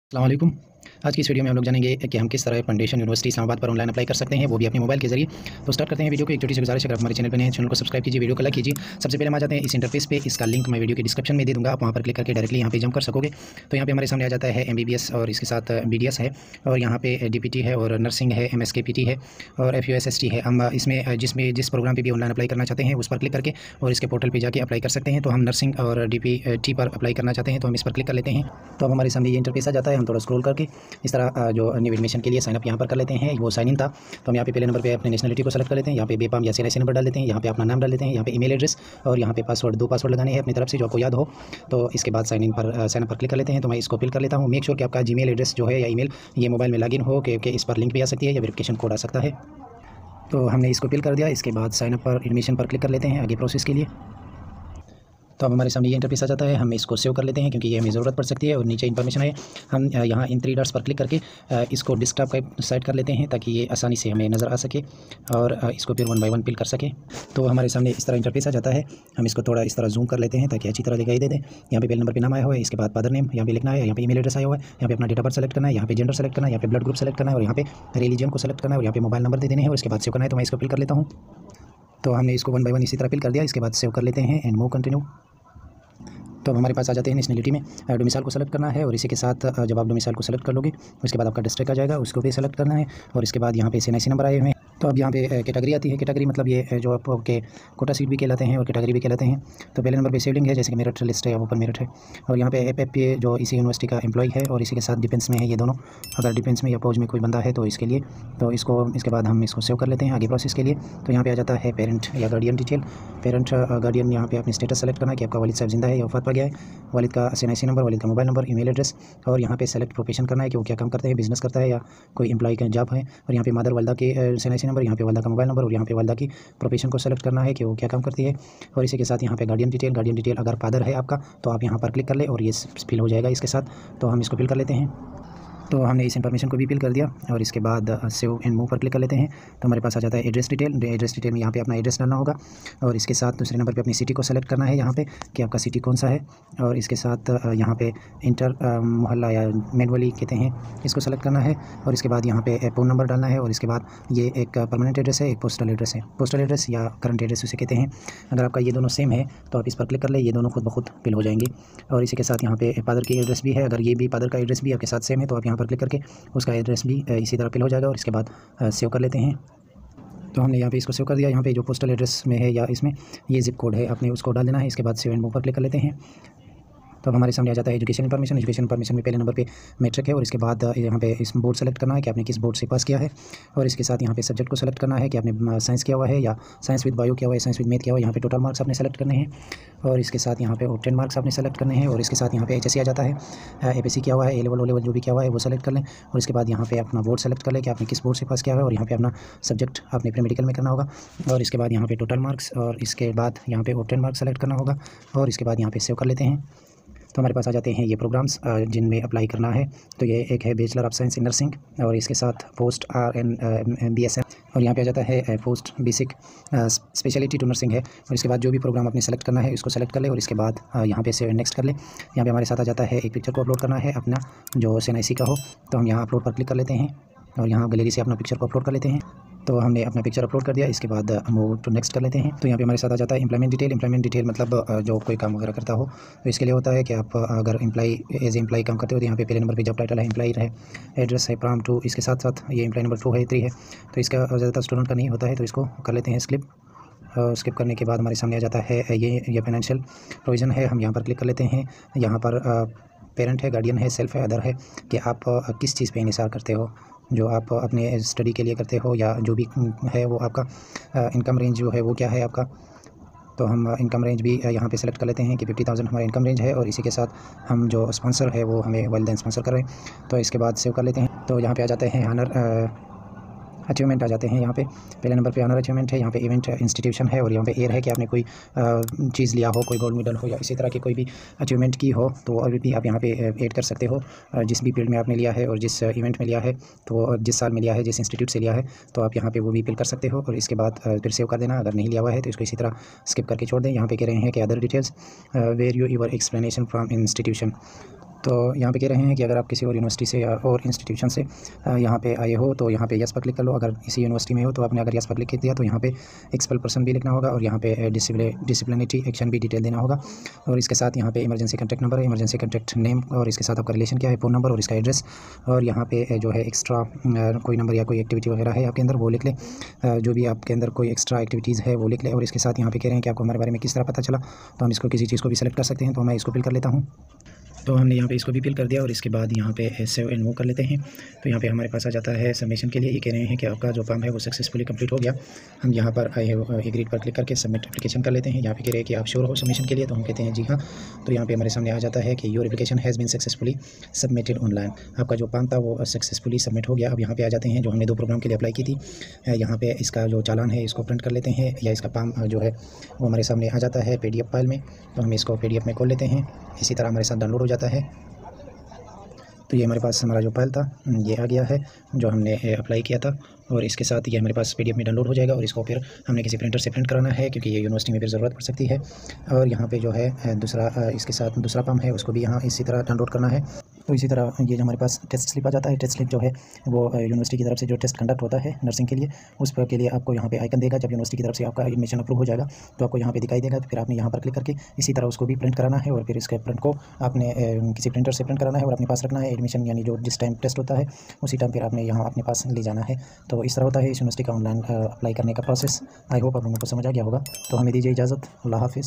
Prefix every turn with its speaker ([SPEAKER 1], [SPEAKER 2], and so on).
[SPEAKER 1] अस्सलाम वालेकुम। आज की इस वीडियो में हम लोग जानेंगे कि हम किस तरह फाउंडेशन यूनिवर्सिटी इस्लामाबाद पर ऑनलाइन अप्लाई कर सकते हैं, वो भी अपने मोबाइल के जरिए। तो स्टार्ट करते हैं वीडियो को। एक छोटी सी गुजारिश है, अगर हमारे चैनल पर नए हैं, चैनल को सब्सक्राइब कीजिए, वीडियो को लाइक कीजिए। सबसे पहले हम आ जाते हैं इस इंटरफेस पे। इसका लिंक मैं वीडियो के डिस्क्रिप्शन में दे दूँगा, आप वहाँ पर क्लिक करके डायरेक्टली यहाँ पे जंप कर सकोगे। तो यहाँ पे हमारे सामने आ जाता है MBBS और इसके साथ BDS है, और यहाँ पे DPT है, और नर्सिंग है, MSKPT है, और FUSST है। हम इसमें जिस प्रोग्राम पर भी ऑनलाइन अप्लाई करना चाहते हैं उस पर क्लिक करके और इसके पोर्टल पर जाके अप्लाई कर सकते हैं। तो हम नर्सिंग और DPT पर अप्लाई करना चाहते हैं, तो हम इस पर क्लिक कर लेते हैं। तो अब हमारे सामने ये इंटरफेस आ जाता है। हम थोड़ा स्क्रॉल करके इस तरह जो न्यू एडमिशन के लिए साइनअप यहाँ पर कर लेते हैं, वो साइन इन था। तो हम यहाँ पे पहले नंबर पे अपने नेशनलिटी को सेलेक्ट कर लेते हैं, यहाँ पे बेपाम या CNIC नंबर डाल देते हैं, यहाँ पे अपना नाम डाल देते हैं, यहाँ पे ईमेल एड्रेस, और यहाँ पे पासवर्ड, 2 पासवर्ड लगाने हैं अपनी तरफ से जो आपको याद हो। तो इसके बाद साइन अप पर क्लिक कर लेते हैं। तो मैं इसको फिल कर लेता हूँ। मेक श्योर कि आपका जीमेल एड्रेस जो है या ईमेल ये मोबाइल में लॉगिन हो, क्योंकि इस पर लिंक भी आ सकती है या वेरिफिकेशन कोड आ सकता है। तो हमने इसको फिल कर दिया। इसके बाद साइन अप पर एडमिशन पर क्लिक कर लेते हैं आगे प्रोसेस के लिए। तो अब हमारे सामने ये इंटरफेस आ जाता है। हम इसको सेव कर लेते हैं क्योंकि ये हमें ज़रूरत पड़ सकती है। और नीचे इन्फॉर्मेशन है, हम यहाँ इन 3 डॉट्स पर क्लिक करके इसको डेस्कटॉप का साइड कर लेते हैं ताकि ये आसानी से हमें नज़र आ सके और इसको फिर 1 बाय 1 फिल कर सके। तो हमारे सामने इस तरह इंटरफेस आ जाता है। हम इसको थोड़ा इस तरह जूम कर लेते हैं ताकि अच्छी तरह दिखाई दे। यहाँ पे पहले नंबर पे नाम आया हुआ है, इसके बाद फादर नेम यहाँ पे लिखना है, यहाँ पे ईमेल एड्रेस आया हुआ है, यहाँ पे अपना डेट ऑफ बर्थ सेलेक्ट करना है, यहाँ पे जेंडर सेलेक्ट करना है, यहाँ पे ब्लड ग्रुप सेलेक्ट करना है, और यहाँ पे रिलीजन को सेलेक्ट करना है, और यहाँ पे मोबाइल नंबर दे देने हैं, और इसके बाद सेव करना है। तो मैं इसको फिल कर लेता हूँ। तो हमने इसको 1 बाय 1 इसी तरह फिल कर दिया। इसके बाद सेव कर लेते हैं एंड मूव कंटिन्यू। तो अब हमारे पास आ जाते हैं नेशनलिटी में। डोमिसाइल को सेलेक्ट करना है, और इसी के साथ जब आप डोमिसाइल को सेलेक्ट कर लोगे उसके बाद आपका डिस्ट्रिक्ट आ जाएगा, उसको भी सेलेक्ट करना है, और इसके बाद यहाँ पे CNIC नंबर आए हुए हैं। तो अब यहाँ पे कैटेगरी आती है। कैटेगरी मतलब ये जो आपके कोटा सीट भी कहलाते हैं और कैटेगरी भी कहलाते हैं। तो पहले नंबर पे सिवलिंग है, जैसे कि मेरिट लिस्ट है या ओपन मेरिट है, और यहाँ पे FFP जो इसी यूनिवर्सिटी का एम्प्लॉय है, और इसी के साथ डिफेंस में है ये दोनों। अगर डिफेंस में या फौज में कोई बंदा है तो इसके लिए, तो इसके बाद हम इसको सेव कर लेते हैं आगे प्रोसेस के लिए। तो यहाँ पे आ जाता है पेरेंट या गार्डियन डिटेल। पेरेंट गार्डियन यहाँ पे अपनी स्टेटस सेलेक्ट करना है कि आपका वालिद साहब जिंदा है या वफात पा गया है, वालिद का CNIC नंबर, वालिद का मोबाइल नंबर, ईमेल एड्रेस, और यहाँ पे सेलेक्ट प्रोफेशन करना है कि वो क्या काम करते हैं, बिजनेस करता है या कोई एम्प्लॉय का जॉब है, और यहाँ पे मदर वालदा के CNIC नंबर, यहाँ पे वालदा का मोबाइल नंबर, और यहाँ पे वालदा की प्रोफेशन को सेलेक्ट करना है कि वो क्या काम करती है। और इसी के साथ यहाँ पे गार्डियन डिटेल अगर फादर है आपका तो आप यहाँ पर क्लिक कर ले और ये फिल हो जाएगा इसके साथ। तो हम इसको फिल कर लेते हैं। तो हमने इस इन्फॉर्मेशन को भी फिल कर दिया, और इसके बाद सेव एंड मूव पर क्लिक कर लेते हैं। तो हमारे पास आ जाता है एड्रेस डिटेल में यहाँ पे अपना एड्रेस डालना होगा, और इसके साथ दूसरे नंबर पे अपनी सिटी को सेलेक्ट करना है यहाँ पे कि आपका सिटी कौन सा है, और इसके साथ यहाँ पे इंटर मोहल्ला या मैनुअली कहते हैं इसको सेलेक्ट करना है, और इसके बाद यहाँ पे फ़ोन नंबर डालना है, और इसके बाद ये एक परमानेंट एड्रेस है, एक पोस्टल एड्रेस है। पोस्टल एड्रेस या करंट एड्रेस उसे कहते हैं। अगर आपका ये दोनों सेम है तो आप इस पर क्लिक कर ले, ये दोनों खुद ब खुद फिल हो जाएंगे। और इसी के साथ यहाँ पे फादर की एड्रेस भी है, अगर ये भी फादर का एड्रेस भी आपके साथ सेम है तो आप यहाँ पर क्लिक करके उसका एड्रेस भी इसी तरह फिल हो जाएगा, और इसके बाद सेव कर लेते हैं। तो हमने यहाँ पे इसको सेव कर दिया। यहाँ पे जो पोस्टल एड्रेस में है या इसमें ये जिप कोड है, आपने उसको डाल देना है। इसके बाद सेव एंड मूव पर क्लिक कर लेते हैं। तो अब हमारे सामने आ जाता है एजुकेशन इन्फॉर्मेशन में पहले नंबर पे मैट्रिक है, और इसके बाद यहाँ पे इस बोर्ड सेलेक्ट करना है कि आपने किस बोर्ड से पास किया है, और इसके साथ यहाँ पे सब्जेक्ट को सेलेक्ट करना है कि आपने साइंस किया हुआ है या साइंस विद बायो किया हुआ है, साइंस विद मैथ किया हुआ है। यहाँ पे टोटल मार्क्स आपने सेलेक्ट करने हैं, और इसके साथ यहाँ पे 10 मार्क्स आपने सेलेक्ट करने हैं, और इसके साथ यहाँ पे HSC आ जाता है, APC किया हुआ है, A लेवल O लेवल जो भी किया हुआ है वो सेलेक्ट कर लें, और इसके बाद यहाँ पे अपना बोर्ड सेलेक्ट कर लें कि आपने किस बोर्ड से पास किया हुआ है, और यहाँ पे अपना सब्जेक्ट आपने प्री मेडिकल में करना होगा, और इसके बाद यहाँ पे टोटल मार्क्स, और इसके बाद यहाँ पे 10 मार्क्स सेलेक्ट करना होगा, और इसके बाद यहाँ पे सेव कर लेते हैं। तो हमारे पास आ जाते हैं ये प्रोग्राम्स जिनमें अप्लाई करना है। तो ये एक है bachelor of science in nursing, और इसके साथ पोस्ट RN BSN, और यहाँ पे आ जाता है post basic speciality to nursing है। और इसके बाद जो भी प्रोग्राम आपने सेलेक्ट करना है उसको सेलेक्ट कर ले, और इसके बाद यहाँ पे सेव नेक्स्ट कर ले। यहाँ पे हमारे साथ आ जाता है एक पिक्चर को अपलोड करना है अपना जो CNIC का हो। तो हम यहाँ अपलोड पर क्लिक कर लेते हैं, और यहाँ गैलरी से अपना पिक्चर को अपलोड कर लेते हैं। तो हमने अपना पिक्चर अपलोड कर दिया। इसके बाद मूव टू नेक्स्ट कर लेते हैं। तो यहाँ पे हमारे साथ आ जाता है एम्प्लॉयमेंट डिटेल मतलब जो कोई काम वगैरह करता हो, तो इसके लिए होता है कि आप अगर एज एम्प्लॉय काम करते हो तो यहाँ पे पहले नंबर पे जॉब टाइटल है एम्प्लॉय है, एड्रेस है प्राम टू, इसके साथ साथ ये एम्प्लॉय नंबर 2 है 3 है। तो इसका ज़्यादातर स्टूडेंट का नहीं होता है, तो इसको कर लेते हैं स्किप करने के बाद हमारे सामने आ जाता है ये फाइनेंशियल प्रोविज़न है। हम यहाँ पर क्लिक कर लेते हैं। यहाँ पर पेरेंट है, गार्डियन है, सेल्फ है, अदर है कि आप किस चीज़ पे इन्हिसार करते हो, जो आप अपने स्टडी के लिए करते हो या जो भी है वो आपका इनकम रेंज जो है वो क्या है आपका। तो हम इनकम रेंज भी यहाँ पे सेलेक्ट कर लेते हैं कि 50,000 हमारा इनकम रेंज है, और इसी के साथ हम जो स्पॉन्सर है वो हमें वालिदैन स्पॉन्सर कर रहे हैं। तो इसके बाद सेव कर लेते हैं। तो यहाँ पे आ जाते हैं ऑनर अचीवमेंट आ जाते हैं। यहाँ पे पहले नंबर पे ऑनर अचीवमेंट है, यहाँ पे इवेंट इंस्टीट्यूशन है, और यहाँ पे एयर है कि आपने कोई चीज़ लिया हो, कोई गोल्ड मेडल हो या इसी तरह की कोई भी अचीवमेंट की हो, तो अभी भी आप यहाँ पे ऐड कर सकते हो जिस भी फील्ड में आपने लिया है और जिस इवेंट में लिया है, तो जिस साल में लिया है, जिस इंस्टीट्यूट से लिया है, तो आप यहाँ पे वो भी फिल कर सकते हो। और इसके बाद फिर सेव कर देना। अगर नहीं लिया हुआ है तो इसको इसी तरह स्किप करके छोड़ दें। यहाँ पे कह रहे हैं कि other details where your explanation from institution, तो यहाँ पे कह रहे हैं कि अगर आप किसी और यूनिवर्सिटी से या और इंस्टीट्यूशन से यहाँ पे आए हो तो यहाँ पे यस पर क्लिक कर लो। अगर इसी यूनिवर्सिटी में हो तो आपने अगर यस पर क्लिक किया तो यहाँ पे एक्सपेल पर्सन भी लिखना होगा और यहाँ पे डिसिप्लिनरी एक्शन भी डिटेल देना होगा। और इसके साथ यहाँ पे इमरजेंसी कॉन्टैक्ट नंबर है, इमरजेंसी कॉन्टैक्ट नेम और इसके साथ आपका रिलेशन क्या है, फ़ोन नंबर और इसका एड्रेस। और यहाँ पे जो है एक्स्ट्रा कोई नंबर या कोई एक्टिविटी वगैरह है आपके अंदर वो लिख ले, जो भी आपके अंदर कोई एक्स्ट्रा एक्टिविटीज़ है वो लिख ले। और इसके साथ यहाँ पे कह रहे हैं कि आपको हमारे बारे में किस तरह पता चला, तो हम इसको किसी चीज़ को भी सेलेक्ट कर सकते हैं। तो मैं इसको फिल कर लेता हूँ। तो हमने यहाँ पे इसको भी फिल कर दिया और इसके बाद यहाँ पे सेव एंड मूव कर लेते हैं। तो यहाँ पे हमारे पास आ जाता है सबमिशन के लिए। ये कह रहे हैं कि आपका जो काम है वो सक्सेसफुली कंप्लीट हो गया। हम यहाँ पर आई हैव एग्रीड पर क्लिक करके सबमिट एप्लीकेशन कर लेते हैं। यहाँ पे कह रहे हैं कि आप श्योर हो सबमिशन के लिए, तो हम कहते हैं जी हाँ। तो यहाँ पे हमारे सामने आ जाता है कि your application has been successfully submitted online. आपका जो काम था वो सक्सेसफुली सबमिट हो गया। अब यहाँ पे आ जाते हैं जो हमने 2 प्रोग्राम के लिए अप्लाई की थी। यहाँ पे इसका जो चालान है इसको प्रिंट कर लेते हैं, या इसका पाम जो है वो हमारे सामने आ जाता है PDF फाइल में। तो हम इसको PDF में खोल लेते हैं। इसी तरह हमारे साथ डाउनलोड हो जाता है। तो ये हमारे पास हमारा जो फाइल था ये आ गया है जो हमने अप्लाई किया था, और इसके साथ ये हमारे पास PDF में डाउनलोड हो जाएगा। और इसको फिर हमने किसी प्रिंटर से प्रिंट कराना है क्योंकि ये यूनिवर्सिटी में फिर ज़रूरत पड़ सकती है। और यहाँ पे जो है दूसरा इसके साथ दूसरा फॉर्म है उसको भी यहाँ इसी तरह डाउनलोड करना है। तो इसी तरह ये जो हमारे पास टेस्ट स्लिप आ जाता है, टेस्ट स्लिप जो है वो यूनिवर्सिटी की तरफ से जो टेस्ट कंडक्ट होता है नर्सिंग के लिए, उस पर के लिए आपको यहाँ पे आइकन देगा। जब यूनिवर्सिटी की तरफ से आपका एडमिशन अप्रूव हो जाएगा तो आपको यहाँ पे दिखाई देगा। तो फिर आपने यहाँ पर क्लिक करके इसी तरह उसको भी प्रिंट कराना है, और फिर इसके प्रिंट को आपने किसी प्रिंटर से प्रिंट कराना है और अपने पास रखना है। एडमिशन यानी जो जिस टाइम टेस्ट होता है उसी टाइम फिर आपने यहाँ अपने पास ले जाना है। तो इस तरह होता है इस यूनिवर्सिटी का ऑनलाइन अप्लाई करने का प्रोसेस। आई होप आप लोगों को समझ आ गया होगा। तो हमें दीजिए इजाज़त। अल्लाह हाफिज़।